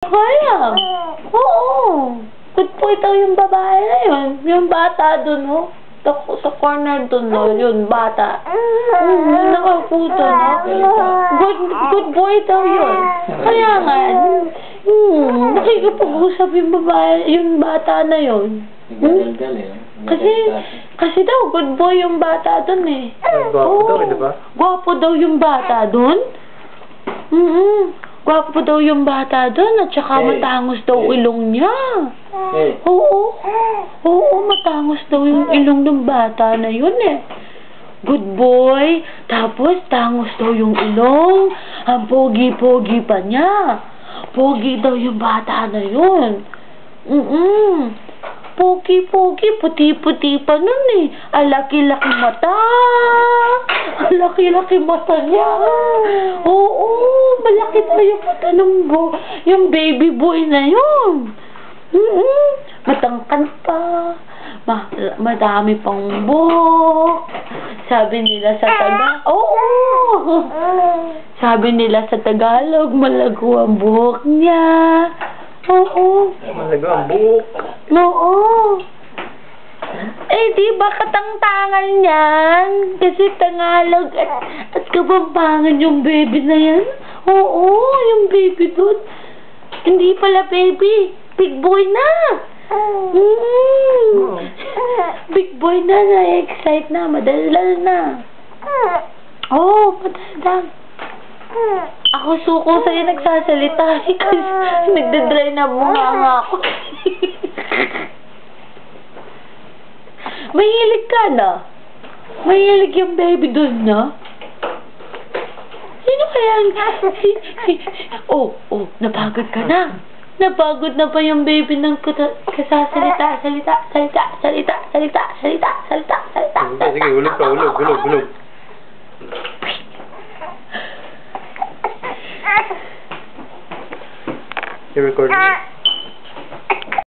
Kaya. Oo. Good boy daw yung babae na yun. Yung bata dun, oh. Sa corner dun, no? Yun, bata. Nakaputo, no? Good boy daw yun. Kaya nga, nakikipag-usap yung babae, yung bata na yun. Kasi daw, good boy yung bata dun, eh. Gwapo daw, di ba? Gwapo daw yung bata dun. Gwapo daw yung bata dun, at saka matangos daw ilong niya. Oo, matangos daw yung ilong ng bata na yun, eh. Good boy, tapos tangos daw yung ilong. Ang pogi-pogi pa niya. Pogi daw yung bata na yun. Pogi-pogi, puti-puti pa nun, eh. Ang laki-laki mata. Ang laki-laki mata niya. Oo, malaki daw yung mata ng yung baby boy na yun. Matangkad pa. Madami pang buhok. Sabi nila sa Sabi nila sa Tagalog, malago ang buhok niya. Oo. Malago ang buhok. Oo. Eh, di ba katangtangan yan? Kasi Tagalog at Kapampangan yung baby na yan. Oo, yung baby doon. Hindi pala baby. Big boy na. Big boy na. Na-excite na. Madaldal na. Oo, madaldal. Ako suko sa'yo nagsasalita. Kasi nagdadry na bunganga ako. Mahilig ka na. Mahilig yung baby doon na. Sino kaya? Napagod ka na. Napagod na pa yung baby ng kasasalita. Salita. Sige, hulog ka, hulog. I-record mo.